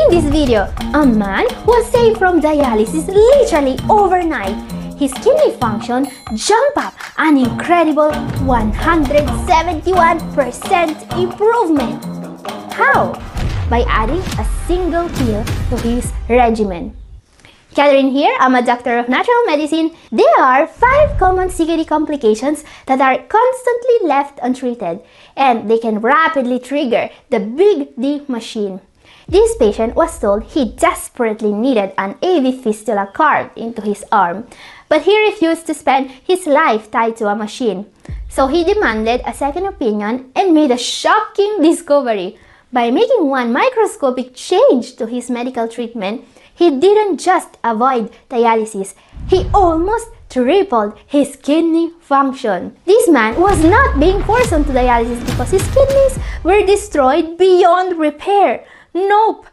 In this video, a man was saved from dialysis literally overnight. His kidney function jumped up an incredible 171% improvement. How? By adding a single pill to his regimen. Catherine here, I'm a doctor of natural medicine. There are 5 common CKD complications that are constantly left untreated, and they can rapidly trigger the Big D machine. This patient was told he desperately needed an AV fistula carved into his arm, but he refused to spend his life tied to a machine. So he demanded a second opinion and made a shocking discovery. By making one microscopic change to his medical treatment, he didn't just avoid dialysis, he almost tripled his kidney function. This man was not being forced onto dialysis because his kidneys were destroyed beyond repair. Nope!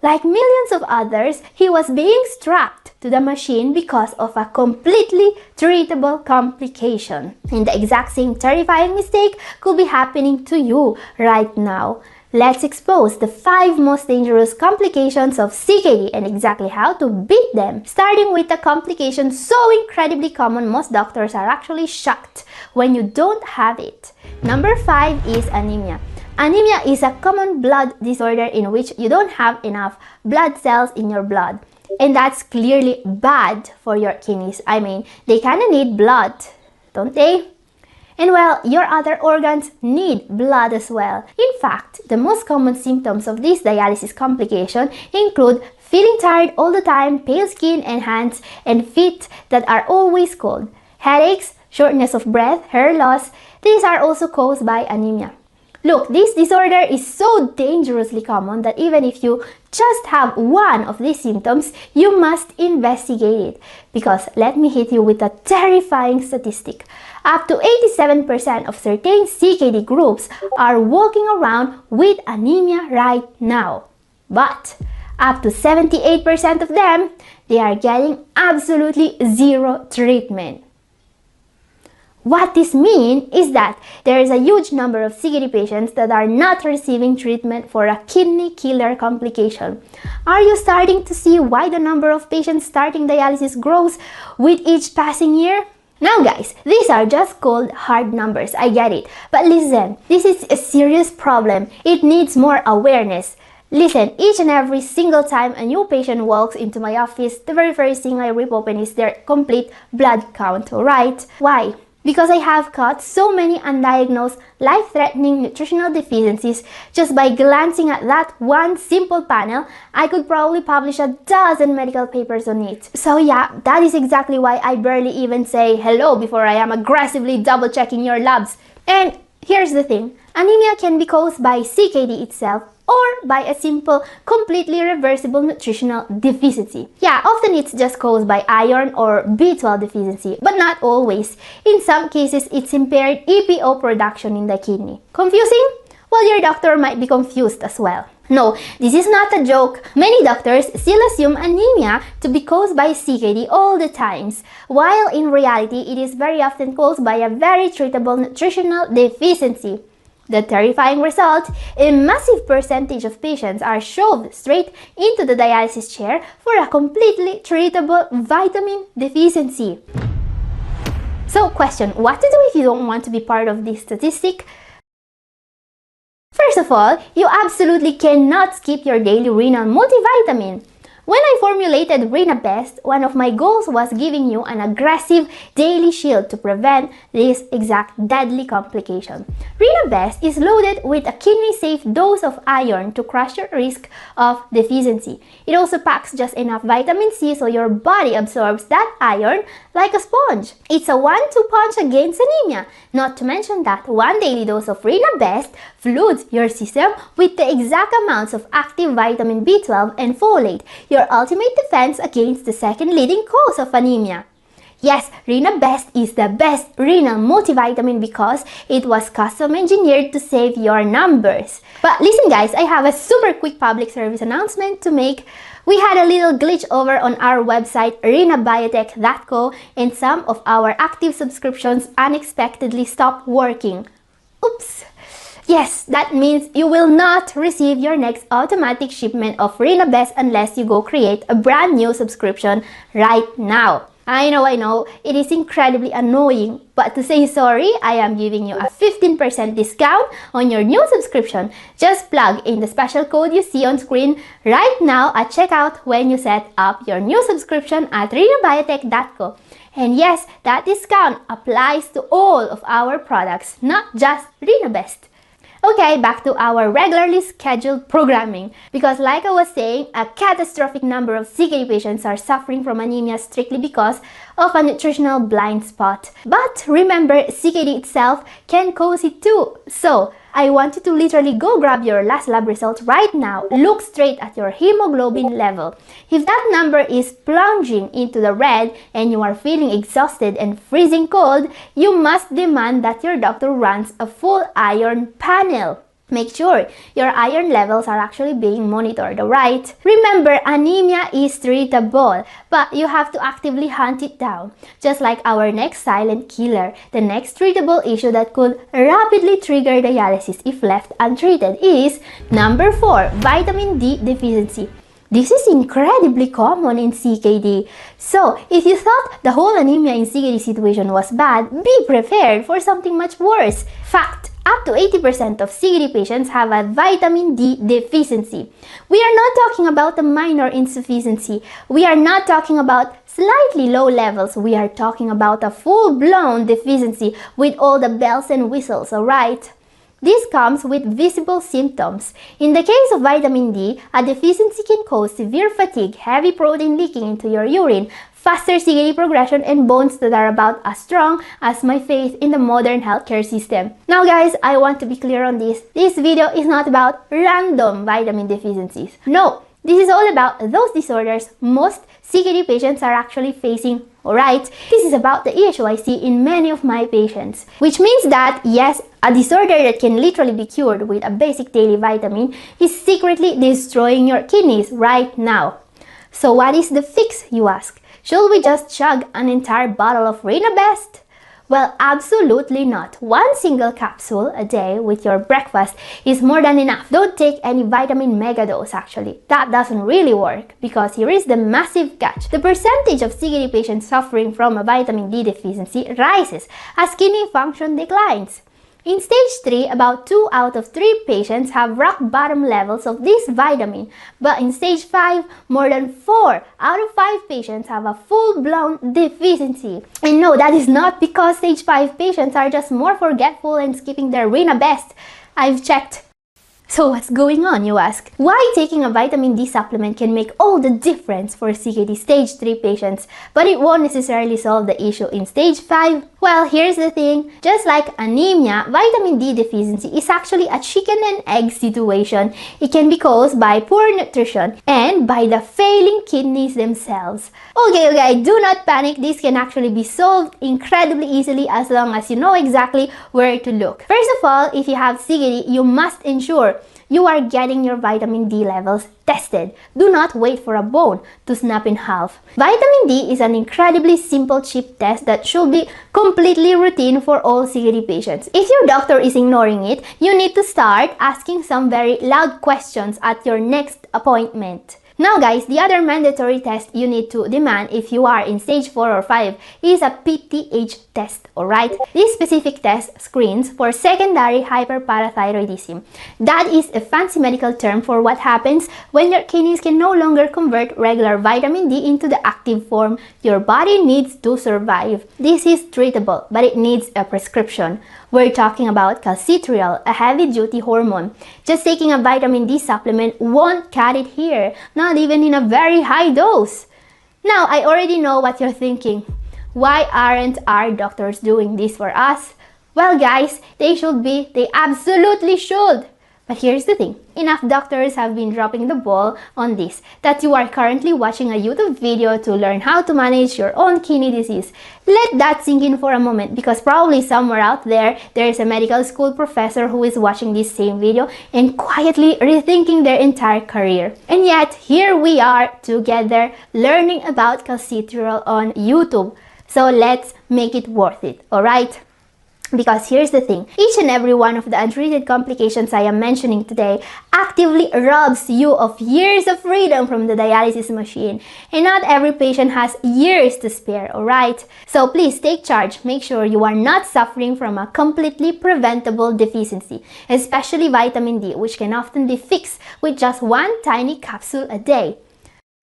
Like millions of others, he was being strapped to the machine because of a completely treatable complication. And the exact same terrifying mistake could be happening to you right now. Let's expose the 5 most dangerous complications of CKD and exactly how to beat them. Starting with a complication so incredibly common, most doctors are actually shocked when you don't have it. Number 5 is anemia. Anemia is a common blood disorder in which you don't have enough blood cells in your blood. And that's clearly bad for your kidneys. I mean, they kind of need blood, don't they? And well, your other organs need blood as well. In fact, the most common symptoms of this dialysis complication include feeling tired all the time, pale skin and hands and feet that are always cold, headaches, shortness of breath, hair loss. These are also caused by anemia. Look, this disorder is so dangerously common that even if you just have one of these symptoms, you must investigate it. Because let me hit you with a terrifying statistic. Up to 87% of certain CKD groups are walking around with anemia right now. But up to 78% of them, they are getting absolutely zero treatment. What this means is that there is a huge number of CKD patients that are not receiving treatment for a kidney killer complication. Are you starting to see why the number of patients starting dialysis grows with each passing year? Now guys, these are just cold hard numbers, I get it. But listen, this is a serious problem. It needs more awareness. Listen, each and every single time a new patient walks into my office, the very first thing I rip open is their complete blood count, right? Why? Because I have caught so many undiagnosed, life-threatening nutritional deficiencies. Just by glancing at that one simple panel, I could probably publish a dozen medical papers on it. So yeah, that is exactly why I barely even say hello before I am aggressively double-checking your labs. And here's the thing, anemia can be caused by CKD itself or by a simple, completely reversible nutritional deficiency. Yeah, often it's just caused by iron or B12 deficiency, but not always. In some cases, it's impaired EPO production in the kidney. Confusing? Well, your doctor might be confused as well. No, this is not a joke. Many doctors still assume anemia to be caused by CKD all the times, while in reality, it is very often caused by a very treatable nutritional deficiency. The terrifying result, a massive percentage of patients are shoved straight into the dialysis chair for a completely treatable vitamin deficiency. So question, what to do if you don't want to be part of this statistic? First of all, you absolutely cannot skip your daily renal multivitamin. When I formulated Rena Best, one of my goals was giving you an aggressive daily shield to prevent this exact deadly complication. Rena Best is loaded with a kidney-safe dose of iron to crush your risk of deficiency. It also packs just enough vitamin C so your body absorbs that iron like a sponge. It's a 1-2 punch against anemia. Not to mention that one daily dose of Rena Best floods your system with the exact amounts of active vitamin B12 and folate, your ultimate defense against the second leading cause of anemia. Yes, Rena Best is the best renal multivitamin because it was custom engineered to save your numbers. But listen guys, I have a super quick public service announcement to make. We had a little glitch over on our website renabiotech.co and some of our active subscriptions unexpectedly stopped working. Oops! Yes, that means you will not receive your next automatic shipment of Rinabest unless you go create a brand new subscription right now. I know, it is incredibly annoying, but to say sorry, I am giving you a 15% discount on your new subscription. Just plug in the special code you see on screen right now at checkout when you set up your new subscription at rinabiotech.co. And yes, that discount applies to all of our products, not just Rinabest. Okay, back to our regularly scheduled programming. Because like I was saying, a catastrophic number of CKD patients are suffering from anemia strictly because of a nutritional blind spot. But remember, CKD itself can cause it too. So, I want you to literally go grab your last lab results right now. Look straight at your hemoglobin level. If that number is plunging into the red and you are feeling exhausted and freezing cold, you must demand that your doctor runs a full iron panel. Make sure your iron levels are actually being monitored, alright? Remember, anemia is treatable, but you have to actively hunt it down. Just like our next silent killer, the next treatable issue that could rapidly trigger dialysis if left untreated is number 4, vitamin D deficiency. This is incredibly common in CKD. So, if you thought the whole anemia in CKD situation was bad, be prepared for something much worse. Fact. Up to 80% of CKD patients have a vitamin D deficiency. We are not talking about a minor insufficiency. We are not talking about slightly low levels. We are talking about a full-blown deficiency with all the bells and whistles, alright? This comes with visible symptoms. In the case of vitamin D, a deficiency can cause severe fatigue, heavy protein leaking into your urine, faster CKD progression, and bones that are about as strong as my faith in the modern healthcare system. Now guys, I want to be clear on this. This video is not about random vitamin deficiencies. No, this is all about those disorders most CKD patients are actually facing. Alright, this is about the issue I see in many of my patients. Which means that, yes, a disorder that can literally be cured with a basic daily vitamin is secretly destroying your kidneys right now. So what is the fix, you ask? Should we just chug an entire bottle of Rinabest? Well, absolutely not. One single capsule a day with your breakfast is more than enough. Don't take any vitamin megadose actually. That doesn't really work because here is the massive catch. The percentage of CKD patients suffering from a vitamin D deficiency rises as kidney function declines. In stage 3, about 2 out of 3 patients have rock bottom levels of this vitamin, but in stage 5, more than 4 out of 5 patients have a full-blown deficiency. And no, that is not because stage 5 patients are just more forgetful and skipping their Rinabest. I've checked. So what's going on, you ask? Why taking a vitamin D supplement can make all the difference for CKD stage 3 patients, but it won't necessarily solve the issue in stage 5? Well, here's the thing. Just like anemia, vitamin D deficiency is actually a chicken and egg situation. It can be caused by poor nutrition and by the failing kidneys themselves. Okay, do not panic. This can actually be solved incredibly easily as long as you know exactly where to look. First of all, if you have CKD, you must ensure you are getting your vitamin D levels tested. Do not wait for a bone to snap in half. Vitamin D is an incredibly simple, cheap test that should be completely routine for all CKD patients. If your doctor is ignoring it, you need to start asking some very loud questions at your next appointment. Now guys, the other mandatory test you need to demand if you are in stage 4 or 5 is a PTH test, alright? This specific test screens for secondary hyperparathyroidism. That is a fancy medical term for what happens when your kidneys can no longer convert regular vitamin D into the active form your body needs to survive. This is treatable, but it needs a prescription. We're talking about calcitriol, a heavy-duty hormone. Just taking a vitamin D supplement won't cut it here, not even in a very high dose. Now, I already know what you're thinking. Why aren't our doctors doing this for us? Well guys, they should be. They absolutely should. But here's the thing. Enough doctors have been dropping the ball on this that you are currently watching a YouTube video to learn how to manage your own kidney disease. Let that sink in for a moment because probably somewhere out there is a medical school professor who is watching this same video and quietly rethinking their entire career. And yet, here we are together learning about calcitriol on YouTube. So let's make it worth it, alright? Because here's the thing, each and every one of the untreated complications I am mentioning today actively robs you of years of freedom from the dialysis machine. And not every patient has years to spare, alright? So please take charge. Make sure you are not suffering from a completely preventable deficiency, especially vitamin D, which can often be fixed with just one tiny capsule a day.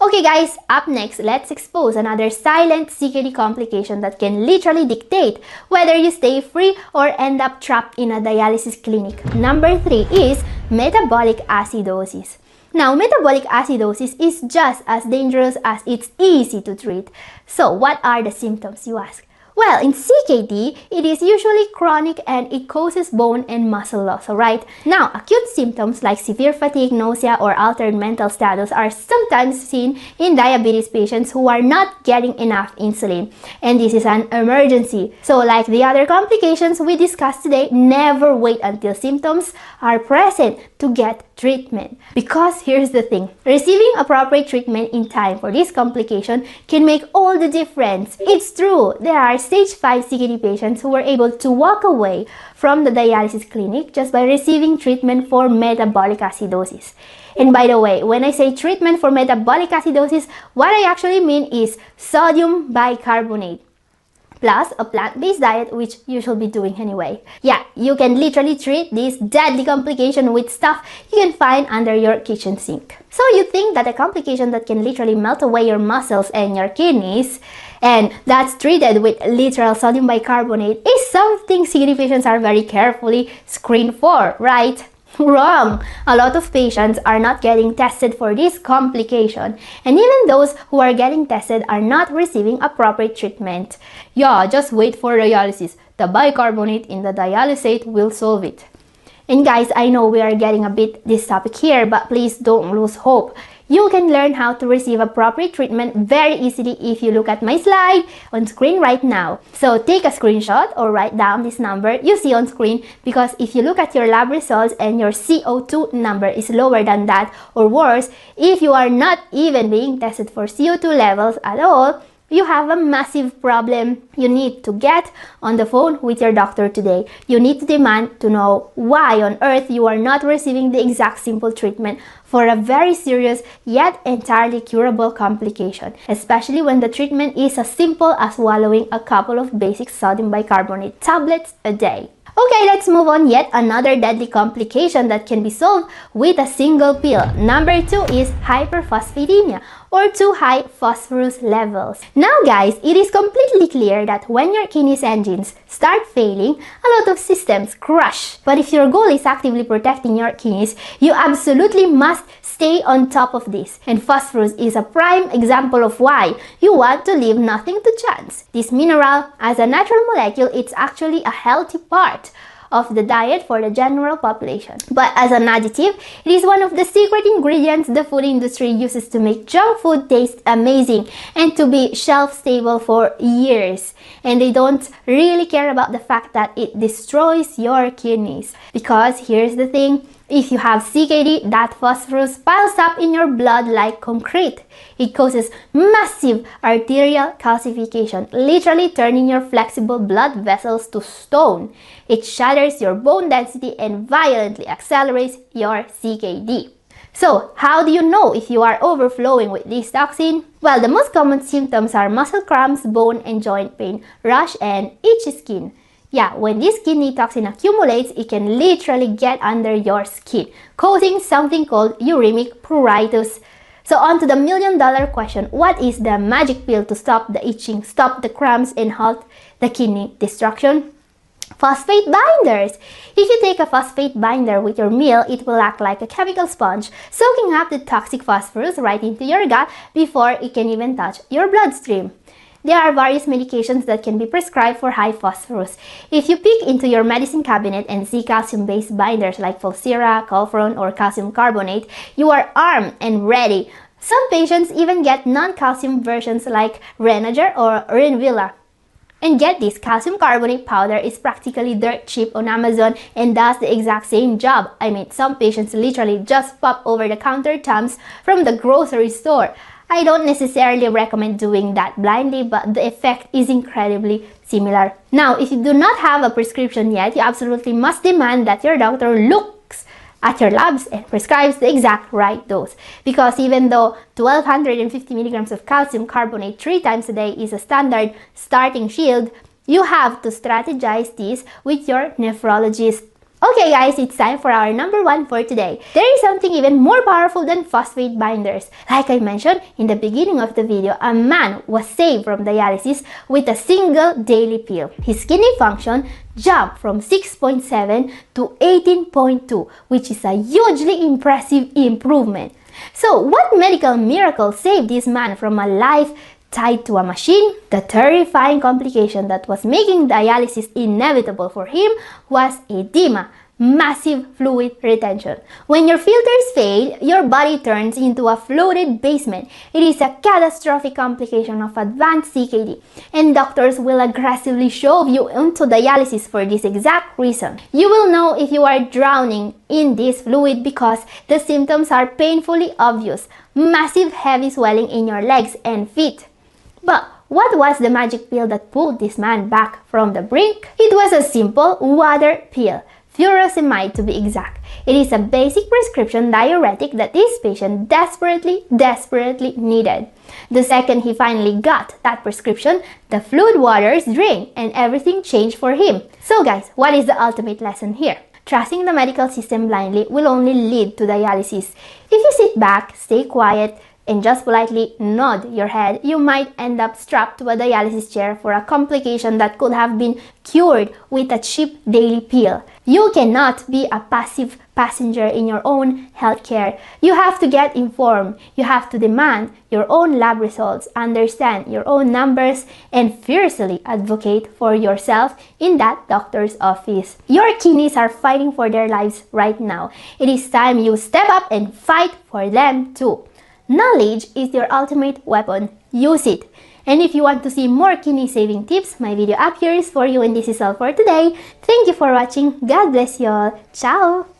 Okay guys, up next, let's expose another silent CKD complication that can literally dictate whether you stay free or end up trapped in a dialysis clinic. Number 3 is metabolic acidosis. Now, metabolic acidosis is just as dangerous as it's easy to treat. So, what are the symptoms, you ask? Well, in CKD, it is usually chronic and it causes bone and muscle loss, alright? Now, acute symptoms like severe fatigue, nausea, or altered mental status are sometimes seen in diabetes patients who are not getting enough insulin. And this is an emergency. So, like the other complications we discussed today, never wait until symptoms are present to get treatment. Because here's the thing, receiving appropriate treatment in time for this complication can make all the difference. It's true, there are stage 5 CKD patients who were able to walk away from the dialysis clinic just by receiving treatment for metabolic acidosis. And by the way, when I say treatment for metabolic acidosis, what I actually mean is sodium bicarbonate plus a plant-based diet, which you should be doing anyway. Yeah, you can literally treat this deadly complication with stuff you can find under your kitchen sink. So you think that a complication that can literally melt away your muscles and your kidneys, and that's treated with literal sodium bicarbonate, is something CKD patients are very carefully screened for, right? Wrong! A lot of patients are not getting tested for this complication, and even those who are getting tested are not receiving appropriate treatment. Yeah, just wait for dialysis. The bicarbonate in the dialysate will solve it. And guys, I know we are getting a bit this topic here, but please don't lose hope. You can learn how to receive appropriate treatment very easily if you look at my slide on screen right now. So take a screenshot or write down this number you see on screen, because if you look at your lab results and your CO2 number is lower than that, or worse, if you are not even being tested for CO2 levels at all, you have a massive problem. You need to get on the phone with your doctor today. You need to demand to know why on earth you are not receiving the exact simple treatment for a very serious yet entirely curable complication, especially when the treatment is as simple as swallowing a couple of basic sodium bicarbonate tablets a day. Okay, let's move on. Yet another deadly complication that can be solved with a single pill. Number 2 is hyperphosphatemia, or too high phosphorus levels. Now guys, it is completely clear that when your kidneys engines start failing, a lot of systems crash. But if your goal is actively protecting your kidneys, you absolutely must stay on top of this. And phosphorus is a prime example of why you want to leave nothing to chance. This mineral, as a natural molecule, it's actually a healthy part of the diet for the general population. But as an additive, it is one of the secret ingredients the food industry uses to make junk food taste amazing and to be shelf-stable for years. And they don't really care about the fact that it destroys your kidneys. Because here's the thing, if you have CKD, that phosphorus piles up in your blood like concrete. It causes massive arterial calcification, literally turning your flexible blood vessels to stone. It shatters your bone density and violently accelerates your CKD. So, how do you know if you are overflowing with this toxin? Well, the most common symptoms are muscle cramps, bone and joint pain, rash, and itchy skin. Yeah, when this kidney toxin accumulates, it can literally get under your skin, causing something called uremic pruritus. So on to the million-dollar question, what is the magic pill to stop the itching, stop the cramps, and halt the kidney destruction? Phosphate binders! If you take a phosphate binder with your meal, it will act like a chemical sponge, soaking up the toxic phosphorus right into your gut before it can even touch your bloodstream. There are various medications that can be prescribed for high phosphorus. If you peek into your medicine cabinet and see calcium-based binders like Fulcira, Calpron, or calcium carbonate, you are armed and ready. Some patients even get non-calcium versions like Renager or Renvilla. And get this, calcium carbonate powder is practically dirt cheap on Amazon and does the exact same job. I mean, some patients literally just pop over-the-counter Tums from the grocery store. I don't necessarily recommend doing that blindly, but the effect is incredibly similar. Now, if you do not have a prescription yet, you absolutely must demand that your doctor looks at your labs and prescribes the exact right dose. Because even though 1250 milligrams of calcium carbonate 3 times a day is a standard starting shield, you have to strategize this with your nephrologist. Okay guys, it's time for our number 1 for today. There is something even more powerful than phosphate binders. Like I mentioned in the beginning of the video, a man was saved from dialysis with a single daily pill. His kidney function jumped from 6.7 to 18.2, which is a hugely impressive improvement. So what medical miracle saved this man from a life tied to a machine? The terrifying complication that was making dialysis inevitable for him was edema, massive fluid retention. When your filters fail, your body turns into a flooded basement. It is a catastrophic complication of advanced CKD, and doctors will aggressively shove you into dialysis for this exact reason. You will know if you are drowning in this fluid because the symptoms are painfully obvious. Massive heavy swelling in your legs and feet. But what was the magic pill that pulled this man back from the brink? It was a simple water pill, furosemide to be exact. It is a basic prescription diuretic that this patient desperately needed. The second he finally got that prescription, the fluid waters drained and everything changed for him. So guys, what is the ultimate lesson here? Trusting the medical system blindly will only lead to dialysis. If you sit back, stay quiet, and just politely nod your head, you might end up strapped to a dialysis chair for a complication that could have been cured with a cheap daily pill. You cannot be a passive passenger in your own healthcare. You have to get informed. You have to demand your own lab results, understand your own numbers, and fiercely advocate for yourself in that doctor's office. Your kidneys are fighting for their lives right now. It is time you step up and fight for them too. Knowledge is your ultimate weapon. Use it. And if you want to see more kidney saving tips, my video up here is for you, and this is all for today. Thank you for watching. God bless you all. Ciao!